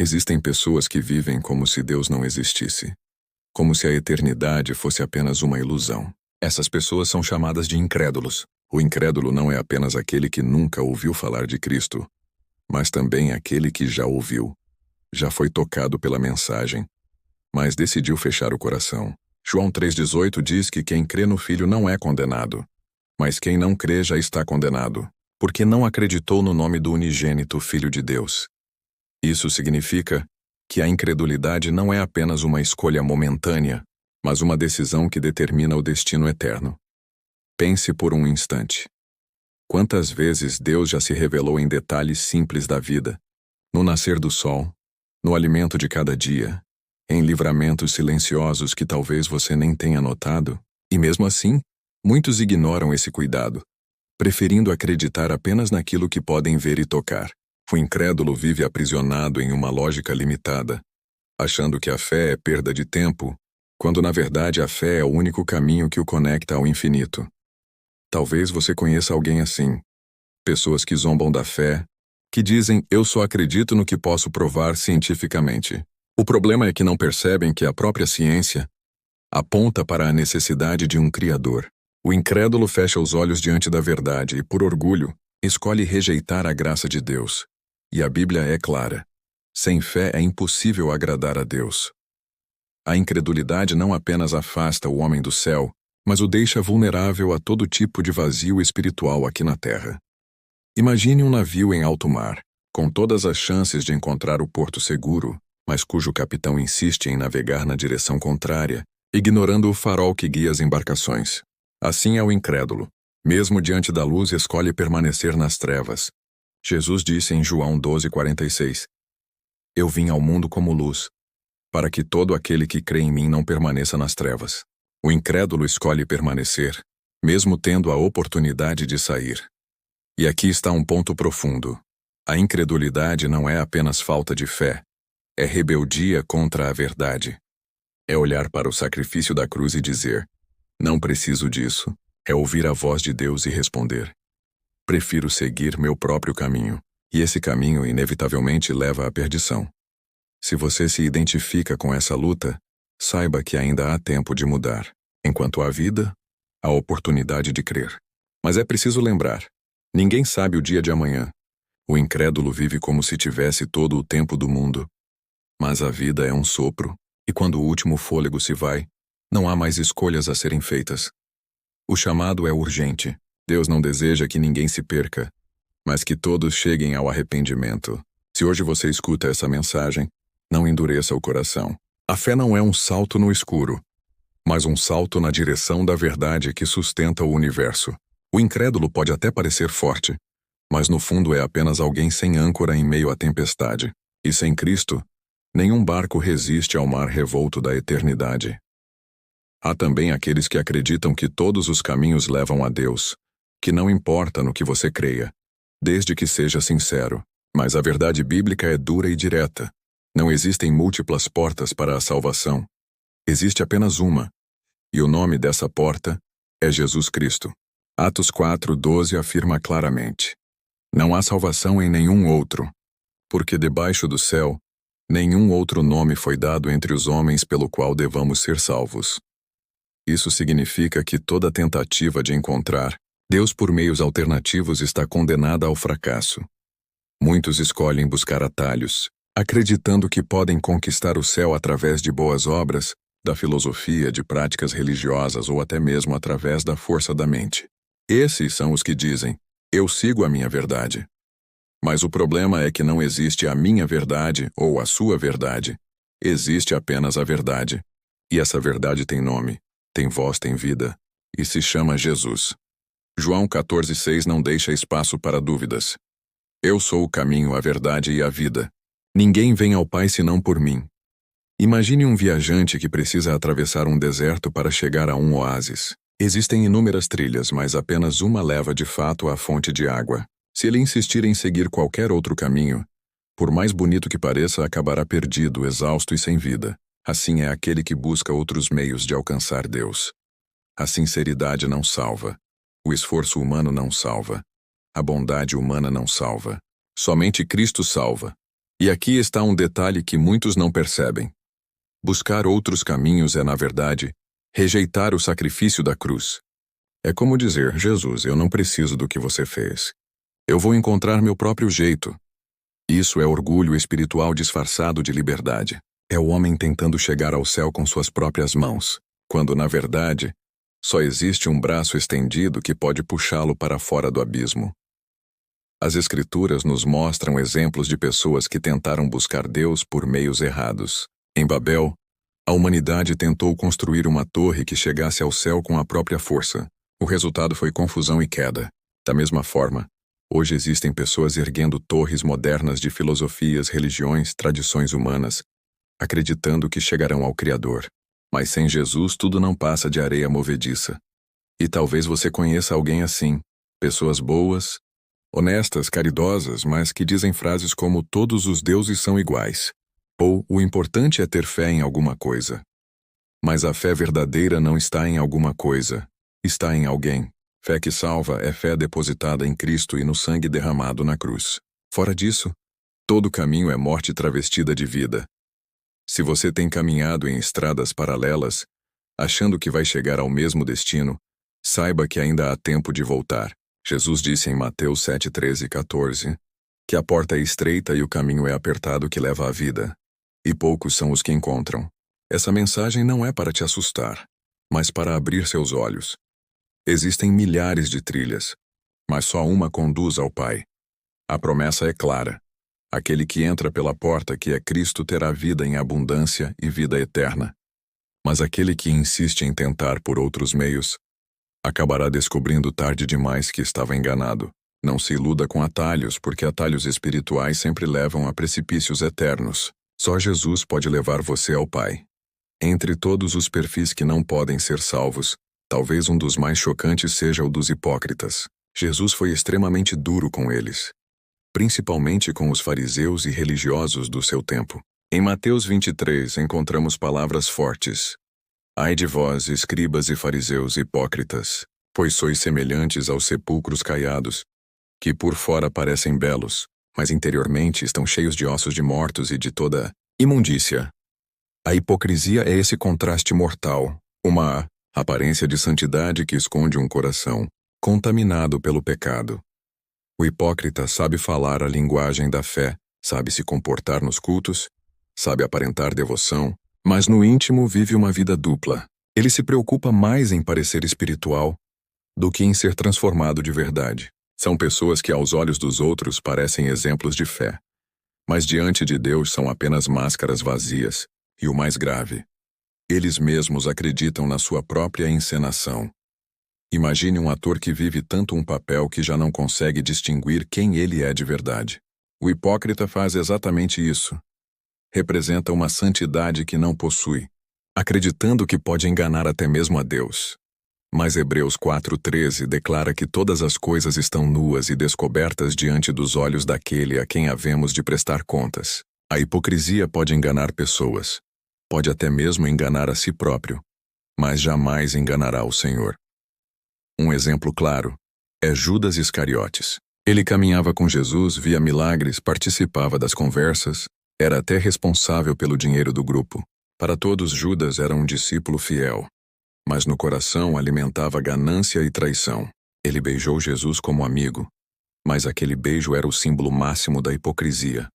Existem pessoas que vivem como se Deus não existisse, como se a eternidade fosse apenas uma ilusão. Essas pessoas são chamadas de incrédulos. O incrédulo não é apenas aquele que nunca ouviu falar de Cristo, mas também aquele que já ouviu, já foi tocado pela mensagem, mas decidiu fechar o coração. João 3,18 diz que quem crê no Filho não é condenado, mas quem não crê já está condenado, porque não acreditou no nome do unigênito Filho de Deus. Isso significa que a incredulidade não é apenas uma escolha momentânea, mas uma decisão que determina o destino eterno. Pense por um instante. Quantas vezes Deus já se revelou em detalhes simples da vida, no nascer do sol, no alimento de cada dia, em livramentos silenciosos que talvez você nem tenha notado, e mesmo assim, muitos ignoram esse cuidado, preferindo acreditar apenas naquilo que podem ver e tocar. O incrédulo vive aprisionado em uma lógica limitada, achando que a fé é perda de tempo, quando na verdade a fé é o único caminho que o conecta ao infinito. Talvez você conheça alguém assim. Pessoas que zombam da fé, que dizem eu só acredito no que posso provar cientificamente. O problema é que não percebem que a própria ciência aponta para a necessidade de um Criador. O incrédulo fecha os olhos diante da verdade e, por orgulho, escolhe rejeitar a graça de Deus. E a Bíblia é clara. Sem fé é impossível agradar a Deus. A incredulidade não apenas afasta o homem do céu, mas o deixa vulnerável a todo tipo de vazio espiritual aqui na terra. Imagine um navio em alto mar, com todas as chances de encontrar o porto seguro, mas cujo capitão insiste em navegar na direção contrária, ignorando o farol que guia as embarcações. Assim é o incrédulo. Mesmo diante da luz, escolhe permanecer nas trevas. Jesus disse em João 12:46, Eu vim ao mundo como luz, para que todo aquele que crê em mim não permaneça nas trevas. O incrédulo escolhe permanecer, mesmo tendo a oportunidade de sair. E aqui está um ponto profundo. A incredulidade não é apenas falta de fé, é rebeldia contra a verdade. É olhar para o sacrifício da cruz e dizer, não preciso disso. É ouvir a voz de Deus e responder, prefiro seguir meu próprio caminho, e esse caminho inevitavelmente leva à perdição. Se você se identifica com essa luta, saiba que ainda há tempo de mudar. Enquanto há vida, há oportunidade de crer. Mas é preciso lembrar, ninguém sabe o dia de amanhã. O incrédulo vive como se tivesse todo o tempo do mundo. Mas a vida é um sopro, e quando o último fôlego se vai, não há mais escolhas a serem feitas. O chamado é urgente. Deus não deseja que ninguém se perca, mas que todos cheguem ao arrependimento. Se hoje você escuta essa mensagem, não endureça o coração. A fé não é um salto no escuro, mas um salto na direção da verdade que sustenta o universo. O incrédulo pode até parecer forte, mas no fundo é apenas alguém sem âncora em meio à tempestade. E sem Cristo, nenhum barco resiste ao mar revolto da eternidade. Há também aqueles que acreditam que todos os caminhos levam a Deus, que não importa no que você creia, desde que seja sincero. Mas a verdade bíblica é dura e direta. Não existem múltiplas portas para a salvação. Existe apenas uma, e o nome dessa porta é Jesus Cristo. Atos 4:12 afirma claramente, não há salvação em nenhum outro, porque debaixo do céu, nenhum outro nome foi dado entre os homens pelo qual devamos ser salvos. Isso significa que toda tentativa de encontrar Deus por meios alternativos está condenada ao fracasso. Muitos escolhem buscar atalhos, acreditando que podem conquistar o céu através de boas obras, da filosofia, de práticas religiosas ou até mesmo através da força da mente. Esses são os que dizem, eu sigo a minha verdade. Mas o problema é que não existe a minha verdade ou a sua verdade. Existe apenas a verdade. E essa verdade tem nome, tem voz, tem vida, e se chama Jesus. João 14:6 não deixa espaço para dúvidas. Eu sou o caminho, a verdade e a vida. Ninguém vem ao Pai senão por mim. Imagine um viajante que precisa atravessar um deserto para chegar a um oásis. Existem inúmeras trilhas, mas apenas uma leva de fato à fonte de água. Se ele insistir em seguir qualquer outro caminho, por mais bonito que pareça, acabará perdido, exausto e sem vida. Assim é aquele que busca outros meios de alcançar Deus. A sinceridade não salva. O esforço humano não salva. A bondade humana não salva. Somente Cristo salva. E aqui está um detalhe que muitos não percebem. Buscar outros caminhos é, na verdade, rejeitar o sacrifício da cruz. É como dizer: Jesus, eu não preciso do que você fez. Eu vou encontrar meu próprio jeito. Isso é orgulho espiritual disfarçado de liberdade. É o homem tentando chegar ao céu com suas próprias mãos, quando, na verdade, só existe um braço estendido que pode puxá-lo para fora do abismo. As Escrituras nos mostram exemplos de pessoas que tentaram buscar Deus por meios errados. Em Babel, a humanidade tentou construir uma torre que chegasse ao céu com a própria força. O resultado foi confusão e queda. Da mesma forma, hoje existem pessoas erguendo torres modernas de filosofias, religiões, tradições humanas, acreditando que chegarão ao Criador. Mas sem Jesus tudo não passa de areia movediça. E talvez você conheça alguém assim. Pessoas boas, honestas, caridosas, mas que dizem frases como todos os deuses são iguais. Ou o importante é ter fé em alguma coisa. Mas a fé verdadeira não está em alguma coisa. Está em alguém. Fé que salva é fé depositada em Cristo e no sangue derramado na cruz. Fora disso, todo caminho é morte travestida de vida. Se você tem caminhado em estradas paralelas, achando que vai chegar ao mesmo destino, saiba que ainda há tempo de voltar. Jesus disse em Mateus 7, 13 e 14, que a porta é estreita e o caminho é apertado que leva à vida, e poucos são os que encontram. Essa mensagem não é para te assustar, mas para abrir seus olhos. Existem milhares de trilhas, mas só uma conduz ao Pai. A promessa é clara. Aquele que entra pela porta, que é Cristo, terá vida em abundância e vida eterna. Mas aquele que insiste em tentar por outros meios, acabará descobrindo tarde demais que estava enganado. Não se iluda com atalhos, porque atalhos espirituais sempre levam a precipícios eternos. Só Jesus pode levar você ao Pai. Entre todos os perfis que não podem ser salvos, talvez um dos mais chocantes seja o dos hipócritas. Jesus foi extremamente duro com eles, principalmente com os fariseus e religiosos do seu tempo. Em Mateus 23 encontramos palavras fortes. Ai de vós, escribas e fariseus hipócritas, pois sois semelhantes aos sepulcros caiados, que por fora parecem belos, mas interiormente estão cheios de ossos de mortos e de toda imundícia. A hipocrisia é esse contraste mortal, uma aparência de santidade que esconde um coração contaminado pelo pecado. O hipócrita sabe falar a linguagem da fé, sabe se comportar nos cultos, sabe aparentar devoção, mas no íntimo vive uma vida dupla. Ele se preocupa mais em parecer espiritual do que em ser transformado de verdade. São pessoas que aos olhos dos outros parecem exemplos de fé, mas diante de Deus são apenas máscaras vazias, e o mais grave, eles mesmos acreditam na sua própria encenação. Imagine um ator que vive tanto um papel que já não consegue distinguir quem ele é de verdade. O hipócrita faz exatamente isso. Representa uma santidade que não possui, acreditando que pode enganar até mesmo a Deus. Mas Hebreus 4:13 declara que todas as coisas estão nuas e descobertas diante dos olhos daquele a quem havemos de prestar contas. A hipocrisia pode enganar pessoas, pode até mesmo enganar a si próprio, mas jamais enganará o Senhor. Um exemplo claro é Judas Iscariotes. Ele caminhava com Jesus, via milagres, participava das conversas, era até responsável pelo dinheiro do grupo. Para todos, Judas era um discípulo fiel, mas no coração alimentava ganância e traição. Ele beijou Jesus como amigo, mas aquele beijo era o símbolo máximo da hipocrisia,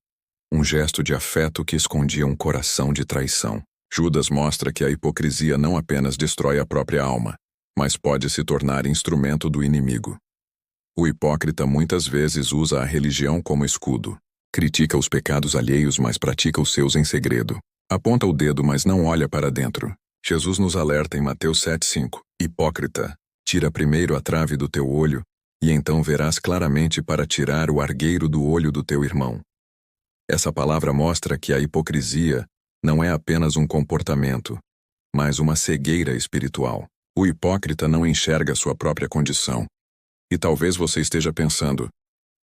um gesto de afeto que escondia um coração de traição. Judas mostra que a hipocrisia não apenas destrói a própria alma, mas pode se tornar instrumento do inimigo. O hipócrita muitas vezes usa a religião como escudo. Critica os pecados alheios, mas pratica os seus em segredo. Aponta o dedo, mas não olha para dentro. Jesus nos alerta em Mateus 7:5. Hipócrita, tira primeiro a trave do teu olho, e então verás claramente para tirar o argueiro do olho do teu irmão. Essa palavra mostra que a hipocrisia não é apenas um comportamento, mas uma cegueira espiritual. O hipócrita não enxerga sua própria condição. E talvez você esteja pensando: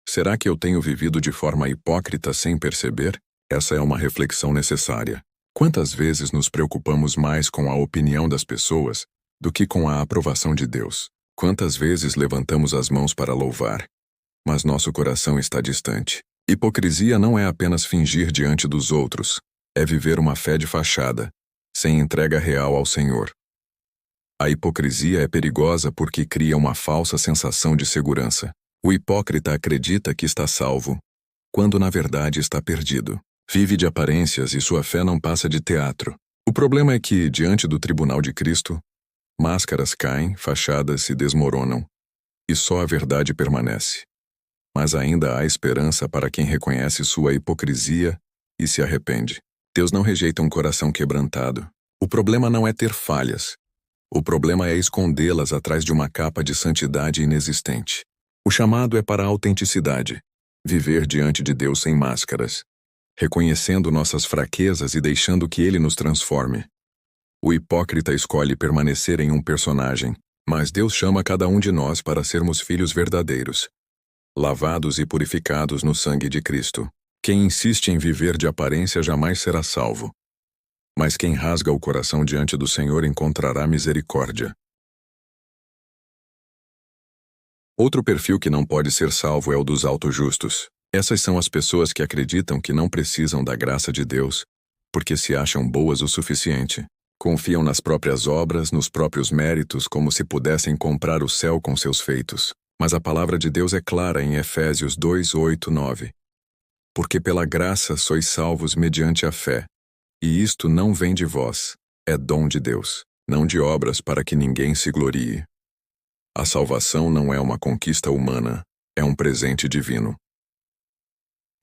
será que eu tenho vivido de forma hipócrita sem perceber? Essa é uma reflexão necessária. Quantas vezes nos preocupamos mais com a opinião das pessoas do que com a aprovação de Deus? Quantas vezes levantamos as mãos para louvar, mas nosso coração está distante? Hipocrisia não é apenas fingir diante dos outros, é viver uma fé de fachada, sem entrega real ao Senhor. A hipocrisia é perigosa porque cria uma falsa sensação de segurança. O hipócrita acredita que está salvo, quando na verdade está perdido. Vive de aparências e sua fé não passa de teatro. O problema é que, diante do tribunal de Cristo, máscaras caem, fachadas se desmoronam, e só a verdade permanece. Mas ainda há esperança para quem reconhece sua hipocrisia e se arrepende. Deus não rejeita um coração quebrantado. O problema não é ter falhas. O problema é escondê-las atrás de uma capa de santidade inexistente. O chamado é para a autenticidade, viver diante de Deus sem máscaras, reconhecendo nossas fraquezas e deixando que Ele nos transforme. O hipócrita escolhe permanecer em um personagem, mas Deus chama cada um de nós para sermos filhos verdadeiros, lavados e purificados no sangue de Cristo. Quem insiste em viver de aparência jamais será salvo. Mas quem rasga o coração diante do Senhor encontrará misericórdia. Outro perfil que não pode ser salvo é o dos autojustos. Essas são as pessoas que acreditam que não precisam da graça de Deus, porque se acham boas o suficiente. Confiam nas próprias obras, nos próprios méritos, como se pudessem comprar o céu com seus feitos. Mas a palavra de Deus é clara em Efésios 2, 8, 9. Porque pela graça sois salvos mediante a fé. E isto não vem de vós, é dom de Deus, não de obras para que ninguém se glorie. A salvação não é uma conquista humana, é um presente divino.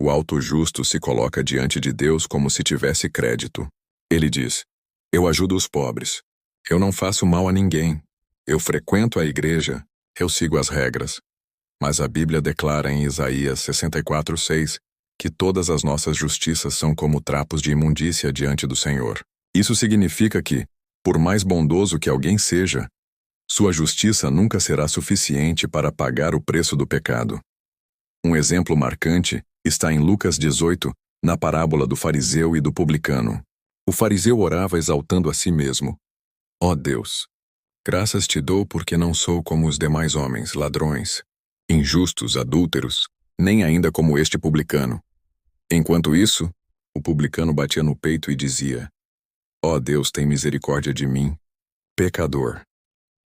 O auto-justo se coloca diante de Deus como se tivesse crédito. Ele diz: eu ajudo os pobres. Eu não faço mal a ninguém. Eu frequento a igreja. Eu sigo as regras. Mas a Bíblia declara em Isaías 64:6 que todas as nossas justiças são como trapos de imundícia diante do Senhor. Isso significa que, por mais bondoso que alguém seja, sua justiça nunca será suficiente para pagar o preço do pecado. Um exemplo marcante está em Lucas 18, na parábola do fariseu e do publicano. O fariseu orava exaltando a si mesmo: ó Deus, graças te dou porque não sou como os demais homens, ladrões, injustos, adúlteros, nem ainda como este publicano. Enquanto isso, o publicano batia no peito e dizia: ó Deus, tem misericórdia de mim, pecador.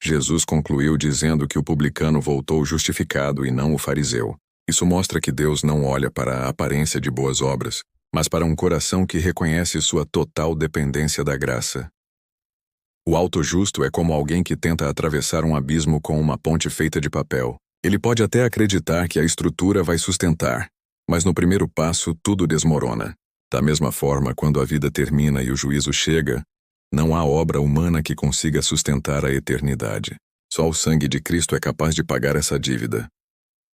Jesus concluiu dizendo que o publicano voltou justificado e não o fariseu. Isso mostra que Deus não olha para a aparência de boas obras, mas para um coração que reconhece sua total dependência da graça. O auto-justo é como alguém que tenta atravessar um abismo com uma ponte feita de papel. Ele pode até acreditar que a estrutura vai sustentar, mas no primeiro passo tudo desmorona. Da mesma forma, quando a vida termina e o juízo chega, não há obra humana que consiga sustentar a eternidade. Só o sangue de Cristo é capaz de pagar essa dívida.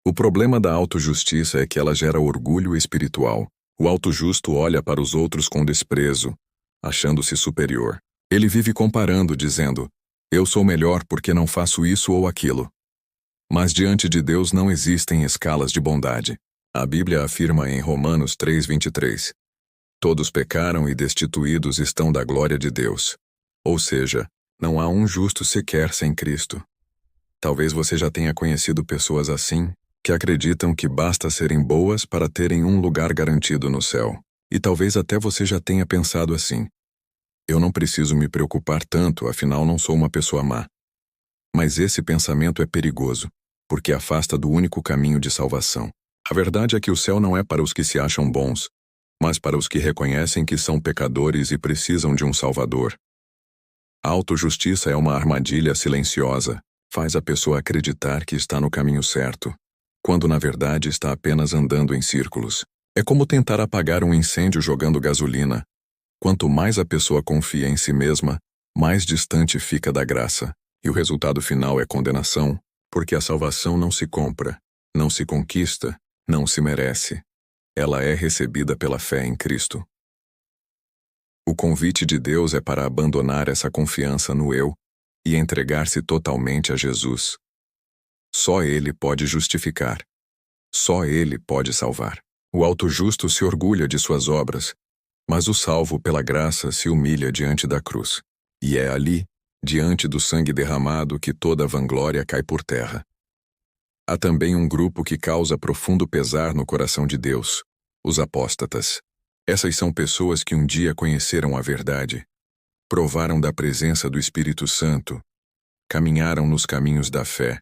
O problema da autojustiça é que ela gera orgulho espiritual. O autojusto olha para os outros com desprezo, achando-se superior. Ele vive comparando, dizendo: eu sou melhor porque não faço isso ou aquilo. Mas diante de Deus não existem escalas de bondade. A Bíblia afirma em Romanos 3:23: todos pecaram e destituídos estão da glória de Deus. Ou seja, não há um justo sequer sem Cristo. Talvez você já tenha conhecido pessoas assim, que acreditam que basta serem boas para terem um lugar garantido no céu. E talvez até você já tenha pensado assim: eu não preciso me preocupar tanto, afinal não sou uma pessoa má. Mas esse pensamento é perigoso, porque afasta do único caminho de salvação. A verdade é que o céu não é para os que se acham bons, mas para os que reconhecem que são pecadores e precisam de um Salvador. A autojustiça é uma armadilha silenciosa, faz a pessoa acreditar que está no caminho certo, quando na verdade está apenas andando em círculos. É como tentar apagar um incêndio jogando gasolina. Quanto mais a pessoa confia em si mesma, mais distante fica da graça, e o resultado final é condenação, porque a salvação não se compra, não se conquista, não se merece. Ela é recebida pela fé em Cristo. O convite de Deus é para abandonar essa confiança no eu e entregar-se totalmente a Jesus. Só Ele pode justificar. Só Ele pode salvar. O autojusto se orgulha de suas obras, mas o salvo pela graça se humilha diante da cruz. E é ali, diante do sangue derramado, que toda a vanglória cai por terra. Há também um grupo que causa profundo pesar no coração de Deus, Os apóstatas. Essas são pessoas que um dia conheceram a verdade, provaram da presença do Espírito Santo, caminharam nos caminhos da fé,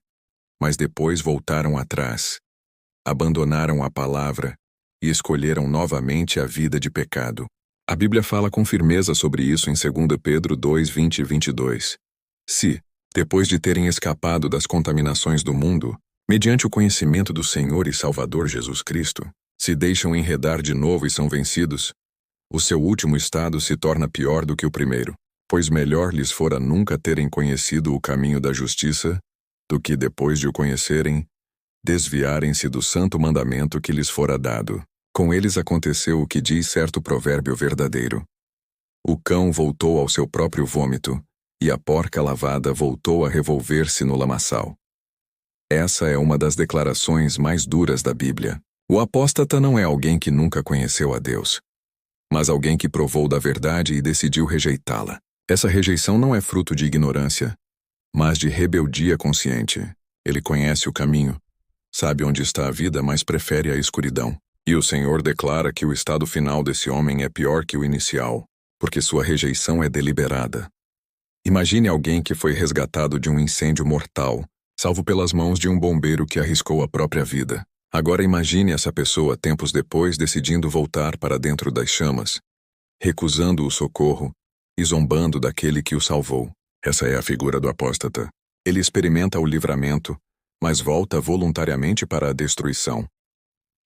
mas depois voltaram atrás, abandonaram a palavra e escolheram novamente a vida de pecado. A Bíblia fala com firmeza sobre isso em 2 Pedro 2, 20 e 22. Se, depois de terem escapado das contaminações do mundo, mediante o conhecimento do Senhor e Salvador Jesus Cristo, se deixam enredar de novo e são vencidos, o seu último estado se torna pior do que o primeiro, pois melhor lhes fora nunca terem conhecido o caminho da justiça, do que depois de o conhecerem, desviarem-se do santo mandamento que lhes fora dado. Com eles aconteceu o que diz certo provérbio verdadeiro. O cão voltou ao seu próprio vômito, e a porca lavada voltou a revolver-se no lamaçal. Essa é uma das declarações mais duras da Bíblia. O apóstata não é alguém que nunca conheceu a Deus, mas alguém que provou da verdade e decidiu rejeitá-la. Essa rejeição não é fruto de ignorância, mas de rebeldia consciente. Ele conhece o caminho, sabe onde está a vida, mas prefere a escuridão. E o Senhor declara que o estado final desse homem é pior que o inicial, porque sua rejeição é deliberada. Imagine alguém que foi resgatado de um incêndio mortal, salvo pelas mãos de um bombeiro que arriscou a própria vida. Agora imagine essa pessoa tempos depois decidindo voltar para dentro das chamas, recusando o socorro e zombando daquele que o salvou. Essa é a figura do apóstata. Ele experimenta o livramento, mas volta voluntariamente para a destruição.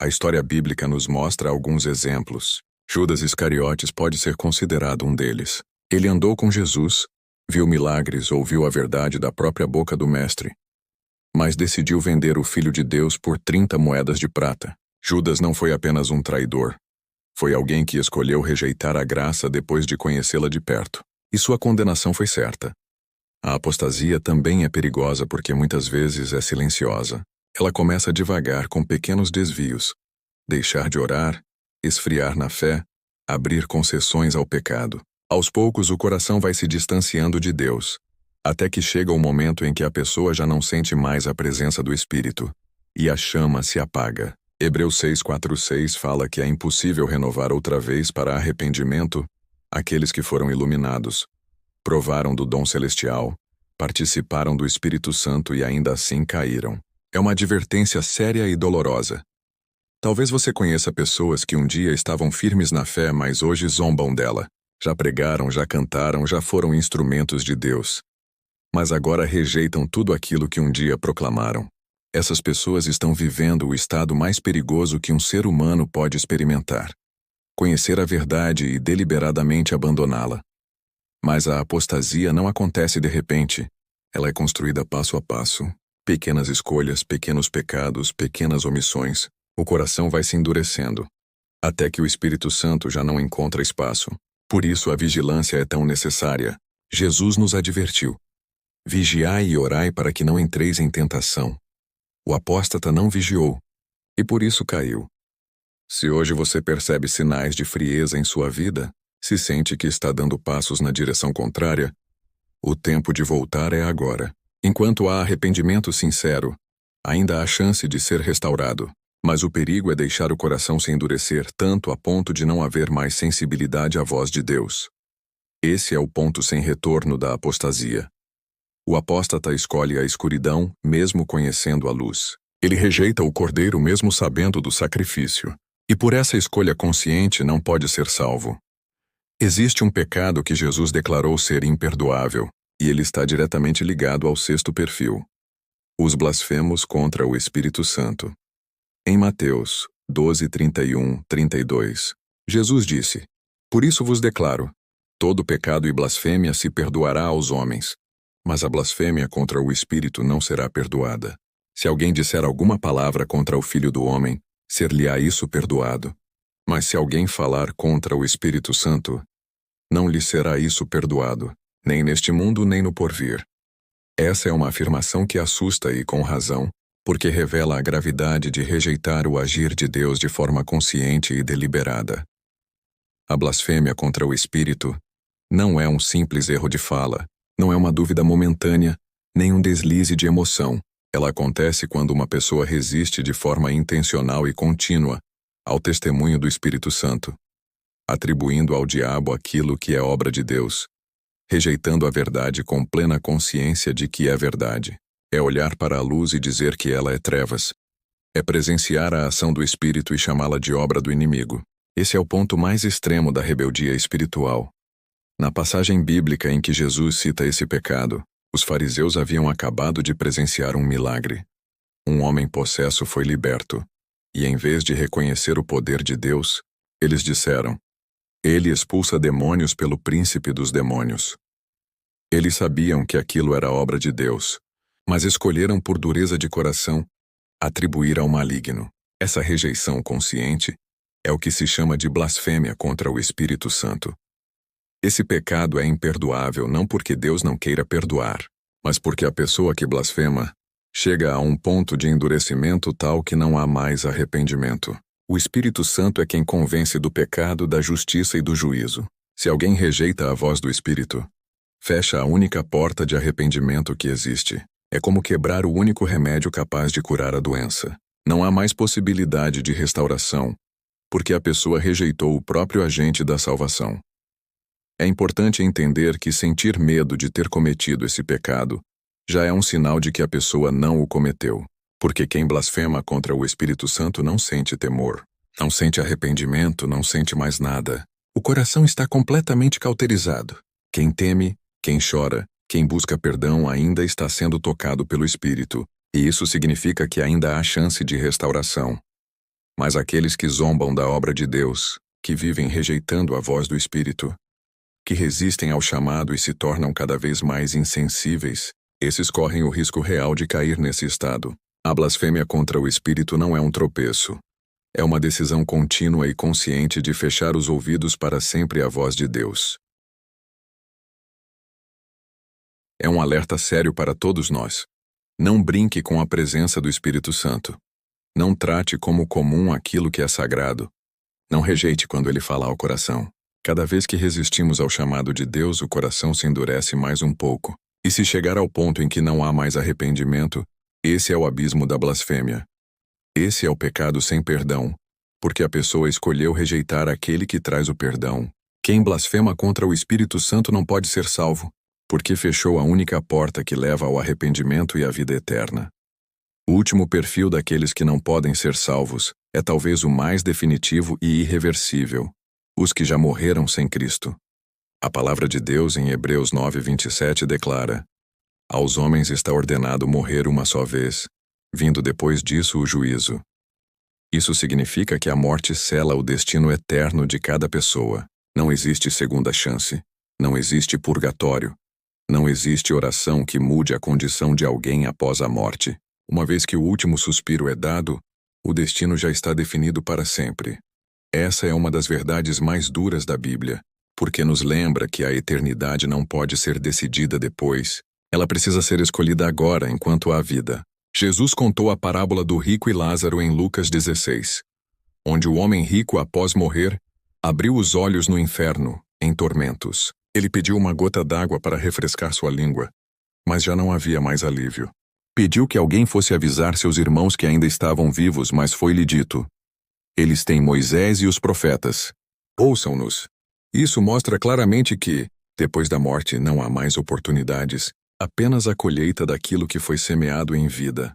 A história bíblica nos mostra alguns exemplos. Judas Iscariotes pode ser considerado um deles. Ele andou com Jesus, viu milagres, ouviu a verdade da própria boca do Mestre, mas decidiu vender o Filho de Deus por 30 moedas de prata. Judas não foi apenas um traidor. Foi alguém que escolheu rejeitar a graça depois de conhecê-la de perto. E sua condenação foi certa. A apostasia também é perigosa porque muitas vezes é silenciosa. Ela começa devagar com pequenos desvios. Deixar de orar, esfriar na fé, abrir concessões ao pecado. Aos poucos o coração vai se distanciando de Deus, até que chega o momento em que a pessoa já não sente mais a presença do Espírito, e a chama se apaga. Hebreus 6:4-6 fala que é impossível renovar outra vez para arrependimento aqueles que foram iluminados, provaram do dom celestial, participaram do Espírito Santo e ainda assim caíram. É uma advertência séria e dolorosa. Talvez você conheça pessoas que um dia estavam firmes na fé, mas hoje zombam dela. Já pregaram, já cantaram, já foram instrumentos de Deus, mas agora rejeitam tudo aquilo que um dia proclamaram. Essas pessoas estão vivendo o estado mais perigoso que um ser humano pode experimentar: conhecer a verdade e deliberadamente abandoná-la. Mas a apostasia não acontece de repente. Ela é construída passo a passo. Pequenas escolhas, pequenos pecados, pequenas omissões. O coração vai se endurecendo, até que o Espírito Santo já não encontra espaço. Por isso a vigilância é tão necessária. Jesus nos advertiu: vigiai e orai para que não entreis em tentação. O apóstata não vigiou, e por isso caiu. Se hoje você percebe sinais de frieza em sua vida, se sente que está dando passos na direção contrária, o tempo de voltar é agora. Enquanto há arrependimento sincero, ainda há chance de ser restaurado. Mas o perigo é deixar o coração se endurecer tanto a ponto de não haver mais sensibilidade à voz de Deus. Esse é o ponto sem retorno da apostasia. O apóstata escolhe a escuridão, mesmo conhecendo a luz. Ele rejeita o Cordeiro mesmo sabendo do sacrifício. E por essa escolha consciente não pode ser salvo. Existe um pecado que Jesus declarou ser imperdoável, e ele está diretamente ligado ao sexto perfil: os blasfemos contra o Espírito Santo. Em Mateus 12:31-32, Jesus disse: por isso vos declaro, todo pecado e blasfêmia se perdoará aos homens, mas a blasfêmia contra o Espírito não será perdoada. Se alguém disser alguma palavra contra o Filho do Homem, ser-lhe-á isso perdoado. Mas se alguém falar contra o Espírito Santo, não lhe será isso perdoado, nem neste mundo nem no porvir. Essa é uma afirmação que assusta e com razão, porque revela a gravidade de rejeitar o agir de Deus de forma consciente e deliberada. A blasfêmia contra o Espírito não é um simples erro de fala, não é uma dúvida momentânea, nem um deslize de emoção. Ela acontece quando uma pessoa resiste de forma intencional e contínua ao testemunho do Espírito Santo, atribuindo ao diabo aquilo que é obra de Deus, rejeitando a verdade com plena consciência de que é verdade. É olhar para a luz e dizer que ela é trevas. É presenciar a ação do Espírito e chamá-la de obra do inimigo. Esse é o ponto mais extremo da rebeldia espiritual. Na passagem bíblica em que Jesus cita esse pecado, os fariseus haviam acabado de presenciar um milagre. Um homem possesso foi liberto, e em vez de reconhecer o poder de Deus, eles disseram: "Ele expulsa demônios pelo príncipe dos demônios." Eles sabiam que aquilo era obra de Deus, mas escolheram por dureza de coração atribuir ao maligno. Essa rejeição consciente é o que se chama de blasfêmia contra o Espírito Santo. Esse pecado é imperdoável não porque Deus não queira perdoar, mas porque a pessoa que blasfema chega a um ponto de endurecimento tal que não há mais arrependimento. O Espírito Santo é quem convence do pecado, da justiça e do juízo. Se alguém rejeita a voz do Espírito, fecha a única porta de arrependimento que existe. É como quebrar o único remédio capaz de curar a doença. Não há mais possibilidade de restauração, porque a pessoa rejeitou o próprio agente da salvação. É importante entender que sentir medo de ter cometido esse pecado já é um sinal de que a pessoa não o cometeu, porque quem blasfema contra o Espírito Santo não sente temor, não sente arrependimento, não sente mais nada. O coração está completamente cauterizado. Quem teme, quem chora, quem busca perdão ainda está sendo tocado pelo Espírito, e isso significa que ainda há chance de restauração. Mas aqueles que zombam da obra de Deus, que vivem rejeitando a voz do Espírito, que resistem ao chamado e se tornam cada vez mais insensíveis, esses correm o risco real de cair nesse estado. A blasfêmia contra o Espírito não é um tropeço. É uma decisão contínua e consciente de fechar os ouvidos para sempre à voz de Deus. É um alerta sério para todos nós. Não brinque com a presença do Espírito Santo. Não trate como comum aquilo que é sagrado. Não rejeite quando ele fala ao coração. Cada vez que resistimos ao chamado de Deus, o coração se endurece mais um pouco. E se chegar ao ponto em que não há mais arrependimento, esse é o abismo da blasfêmia. Esse é o pecado sem perdão, porque a pessoa escolheu rejeitar aquele que traz o perdão. Quem blasfema contra o Espírito Santo não pode ser salvo, porque fechou a única porta que leva ao arrependimento e à vida eterna. O último perfil daqueles que não podem ser salvos é talvez o mais definitivo e irreversível: os que já morreram sem Cristo. A palavra de Deus em Hebreus 9:27 declara: "Aos homens está ordenado morrer uma só vez, vindo depois disso o juízo." Isso significa que a morte sela o destino eterno de cada pessoa. Não existe segunda chance. Não existe purgatório. Não existe oração que mude a condição de alguém após a morte. Uma vez que o último suspiro é dado, o destino já está definido para sempre. Essa é uma das verdades mais duras da Bíblia, porque nos lembra que a eternidade não pode ser decidida depois. Ela precisa ser escolhida agora, enquanto há vida. Jesus contou a parábola do rico e Lázaro em Lucas 16, onde o homem rico, após morrer, abriu os olhos no inferno, em tormentos. Ele pediu uma gota d'água para refrescar sua língua, mas já não havia mais alívio. Pediu que alguém fosse avisar seus irmãos que ainda estavam vivos, mas foi-lhe dito: "Eles têm Moisés e os profetas. Ouçam-nos." Isso mostra claramente que, depois da morte, não há mais oportunidades, apenas a colheita daquilo que foi semeado em vida.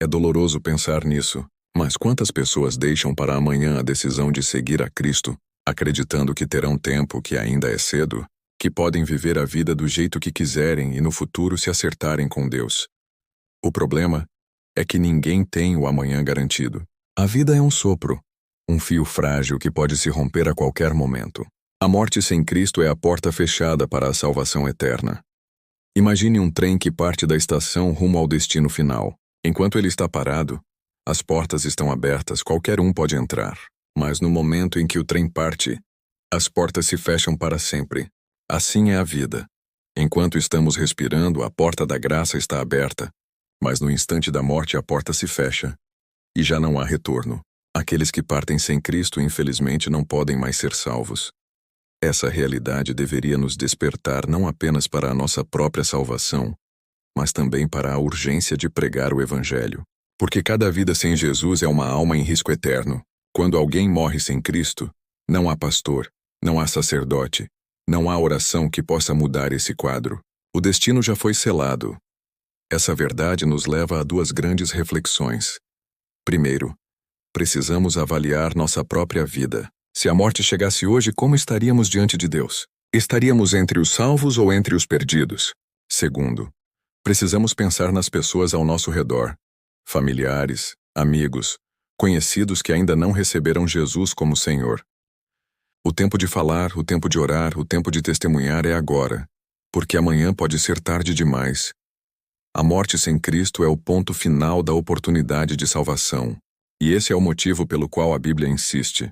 É doloroso pensar nisso, mas quantas pessoas deixam para amanhã a decisão de seguir a Cristo, acreditando que terão tempo, que ainda é cedo, que podem viver a vida do jeito que quiserem e no futuro se acertarem com Deus. O problema é que ninguém tem o amanhã garantido. A vida é um sopro, um fio frágil que pode se romper a qualquer momento. A morte sem Cristo é a porta fechada para a salvação eterna. Imagine um trem que parte da estação rumo ao destino final. Enquanto ele está parado, as portas estão abertas, qualquer um pode entrar. Mas no momento em que o trem parte, as portas se fecham para sempre. Assim é a vida. Enquanto estamos respirando, a porta da graça está aberta, mas no instante da morte a porta se fecha, e já não há retorno. Aqueles que partem sem Cristo, infelizmente, não podem mais ser salvos. Essa realidade deveria nos despertar não apenas para a nossa própria salvação, mas também para a urgência de pregar o Evangelho. Porque cada vida sem Jesus é uma alma em risco eterno. Quando alguém morre sem Cristo, não há pastor, não há sacerdote, não há oração que possa mudar esse quadro. O destino já foi selado. Essa verdade nos leva a duas grandes reflexões. Primeiro, precisamos avaliar nossa própria vida. Se a morte chegasse hoje, como estaríamos diante de Deus? Estaríamos entre os salvos ou entre os perdidos? Segundo, precisamos pensar nas pessoas ao nosso redor, familiares, amigos, conhecidos que ainda não receberam Jesus como Senhor. O tempo de falar, o tempo de orar, o tempo de testemunhar é agora, porque amanhã pode ser tarde demais. A morte sem Cristo é o ponto final da oportunidade de salvação, e esse é o motivo pelo qual a Bíblia insiste.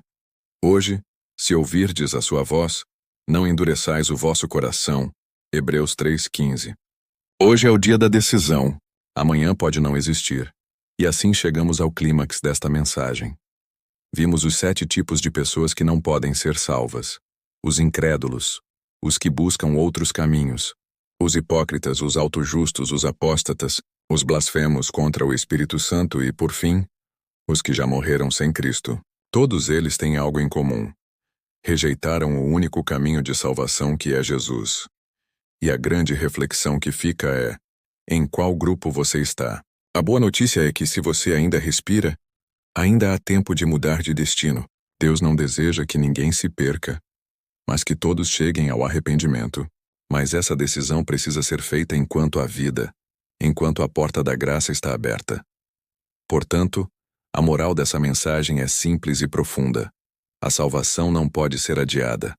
Hoje, se ouvirdes a sua voz, não endureçais o vosso coração. Hebreus 3:15. Hoje é o dia da decisão. Amanhã pode não existir. E assim chegamos ao clímax desta mensagem. Vimos os 7 tipos de pessoas que não podem ser salvas. Os incrédulos, os que buscam outros caminhos, os hipócritas, os autojustos, os apóstatas, os blasfemos contra o Espírito Santo e, por fim, os que já morreram sem Cristo. Todos eles têm algo em comum. Rejeitaram o único caminho de salvação que é Jesus. E a grande reflexão que fica é: em qual grupo você está? A boa notícia é que se você ainda respira, ainda há tempo de mudar de destino. Deus não deseja que ninguém se perca, mas que todos cheguem ao arrependimento. Mas essa decisão precisa ser feita enquanto há vida, enquanto a porta da graça está aberta. Portanto, a moral dessa mensagem é simples e profunda. A salvação não pode ser adiada.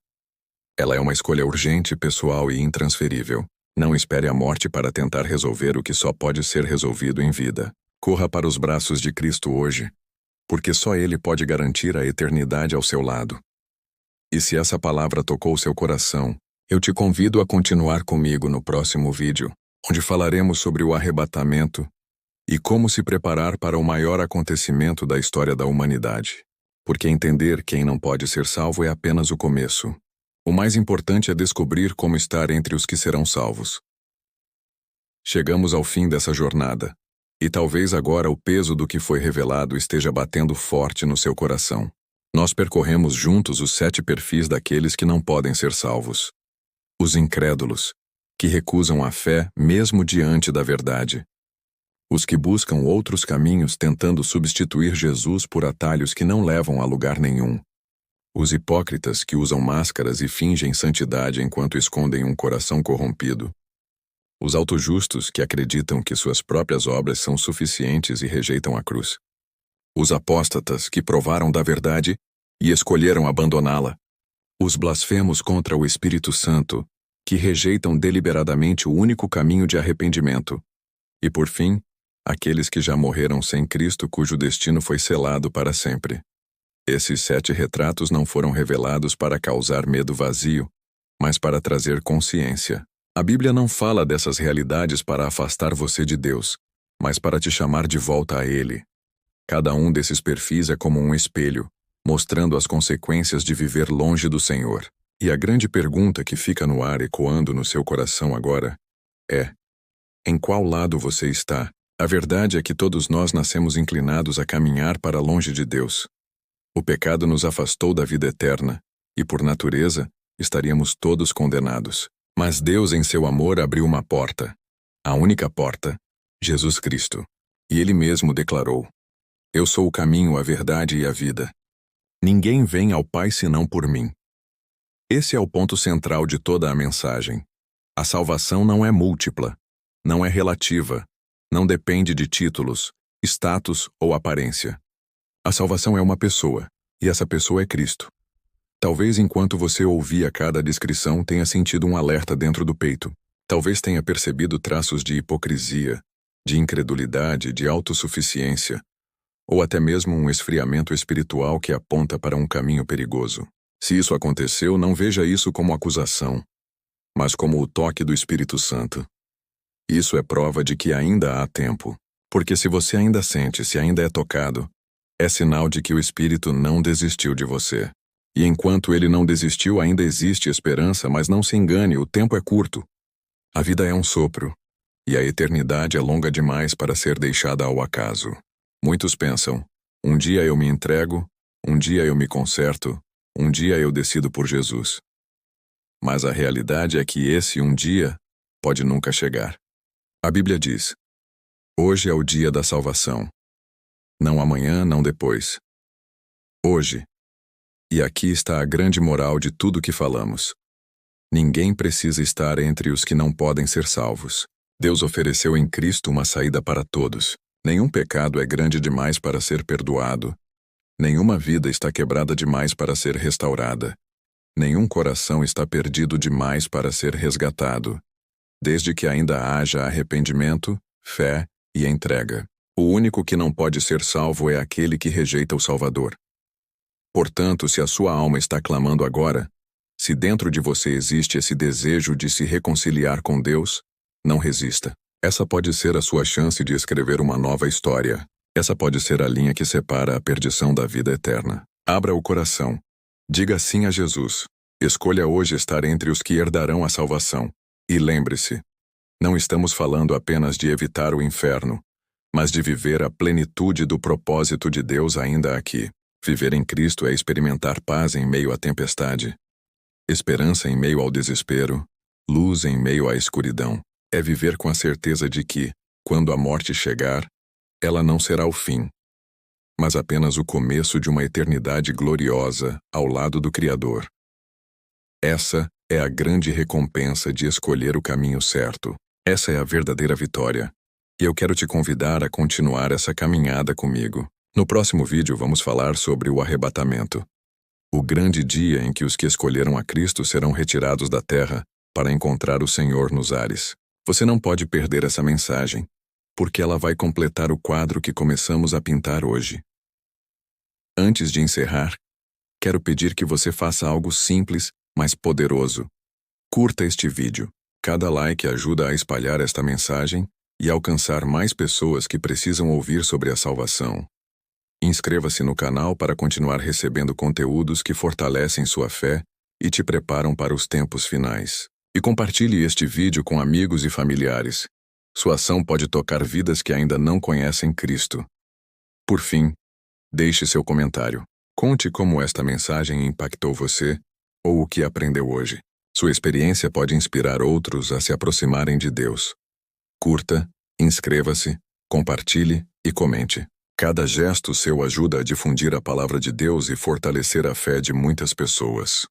Ela é uma escolha urgente, pessoal e intransferível. Não espere a morte para tentar resolver o que só pode ser resolvido em vida. Corra para os braços de Cristo hoje, porque só Ele pode garantir a eternidade ao seu lado. E se essa palavra tocou seu coração, eu te convido a continuar comigo no próximo vídeo, onde falaremos sobre o arrebatamento e como se preparar para o maior acontecimento da história da humanidade. Porque entender quem não pode ser salvo é apenas o começo. O mais importante é descobrir como estar entre os que serão salvos. Chegamos ao fim dessa jornada, e talvez agora o peso do que foi revelado esteja batendo forte no seu coração. Nós percorremos juntos os 7 perfis daqueles que não podem ser salvos. Os incrédulos, que recusam a fé mesmo diante da verdade. Os que buscam outros caminhos tentando substituir Jesus por atalhos que não levam a lugar nenhum. Os hipócritas que usam máscaras e fingem santidade enquanto escondem um coração corrompido. Os autojustos que acreditam que suas próprias obras são suficientes e rejeitam a cruz. Os apóstatas que provaram da verdade e escolheram abandoná-la. Os blasfemos contra o Espírito Santo, que rejeitam deliberadamente o único caminho de arrependimento. E por fim, aqueles que já morreram sem Cristo cujo destino foi selado para sempre. Esses 7 retratos não foram revelados para causar medo vazio, mas para trazer consciência. A Bíblia não fala dessas realidades para afastar você de Deus, mas para te chamar de volta a Ele. Cada um desses perfis é como um espelho, mostrando as consequências de viver longe do Senhor. E a grande pergunta que fica no ar ecoando no seu coração agora é: em qual lado você está? A verdade é que todos nós nascemos inclinados a caminhar para longe de Deus. O pecado nos afastou da vida eterna, e por natureza, estaríamos todos condenados. Mas Deus, em seu amor, abriu uma porta. A única porta, Jesus Cristo. E Ele mesmo declarou: Eu sou o caminho, a verdade e a vida. Ninguém vem ao Pai senão por mim. Esse é o ponto central de toda a mensagem. A salvação não é múltipla, não é relativa, não depende de títulos, status ou aparência. A salvação é uma pessoa, e essa pessoa é Cristo. Talvez enquanto você ouvia cada descrição tenha sentido um alerta dentro do peito. Talvez tenha percebido traços de hipocrisia, de incredulidade, de autossuficiência, ou até mesmo um esfriamento espiritual que aponta para um caminho perigoso. Se isso aconteceu, não veja isso como acusação, mas como o toque do Espírito Santo. Isso é prova de que ainda há tempo, porque se você ainda sente, se ainda é tocado, é sinal de que o Espírito não desistiu de você. E enquanto ele não desistiu, ainda existe esperança, mas não se engane, o tempo é curto. A vida é um sopro, e a eternidade é longa demais para ser deixada ao acaso. Muitos pensam: um dia eu me entrego, Um dia eu me conserto, um dia eu decido por Jesus. Mas a realidade é que esse um dia pode nunca chegar. A Bíblia diz: hoje é o dia da salvação. Não amanhã, não depois. Hoje. E aqui está a grande moral de tudo que falamos. Ninguém precisa estar entre os que não podem ser salvos. Deus ofereceu em Cristo uma saída para todos. Nenhum pecado é grande demais para ser perdoado. Nenhuma vida está quebrada demais para ser restaurada. Nenhum coração está perdido demais para ser resgatado. Desde que ainda haja arrependimento, fé e entrega. O único que não pode ser salvo é aquele que rejeita o Salvador. Portanto, se a sua alma está clamando agora, se dentro de você existe esse desejo de se reconciliar com Deus, não resista. Essa pode ser a sua chance de escrever uma nova história. Essa pode ser a linha que separa a perdição da vida eterna. Abra o coração. Diga sim a Jesus. Escolha hoje estar entre os que herdarão a salvação. E lembre-se, não estamos falando apenas de evitar o inferno, mas de viver a plenitude do propósito de Deus ainda aqui. Viver em Cristo é experimentar paz em meio à tempestade, esperança em meio ao desespero, luz em meio à escuridão. É viver com a certeza de que, quando a morte chegar, ela não será o fim, mas apenas o começo de uma eternidade gloriosa ao lado do Criador. Essa é a grande recompensa de escolher o caminho certo. Essa é a verdadeira vitória. E eu quero te convidar a continuar essa caminhada comigo. No próximo vídeo vamos falar sobre o arrebatamento. O grande dia em que os que escolheram a Cristo serão retirados da terra para encontrar o Senhor nos ares. Você não pode perder essa mensagem, porque ela vai completar o quadro que começamos a pintar hoje. Antes de encerrar, quero pedir que você faça algo simples, mas poderoso. Curta este vídeo. Cada like ajuda a espalhar esta mensagem e alcançar mais pessoas que precisam ouvir sobre a salvação. Inscreva-se no canal para continuar recebendo conteúdos que fortalecem sua fé e te preparam para os tempos finais. E compartilhe este vídeo com amigos e familiares. Sua ação pode tocar vidas que ainda não conhecem Cristo. Por fim, deixe seu comentário. Conte como esta mensagem impactou você ou o que aprendeu hoje. Sua experiência pode inspirar outros a se aproximarem de Deus. Curta, inscreva-se, compartilhe e comente. Cada gesto seu ajuda a difundir a palavra de Deus e fortalecer a fé de muitas pessoas.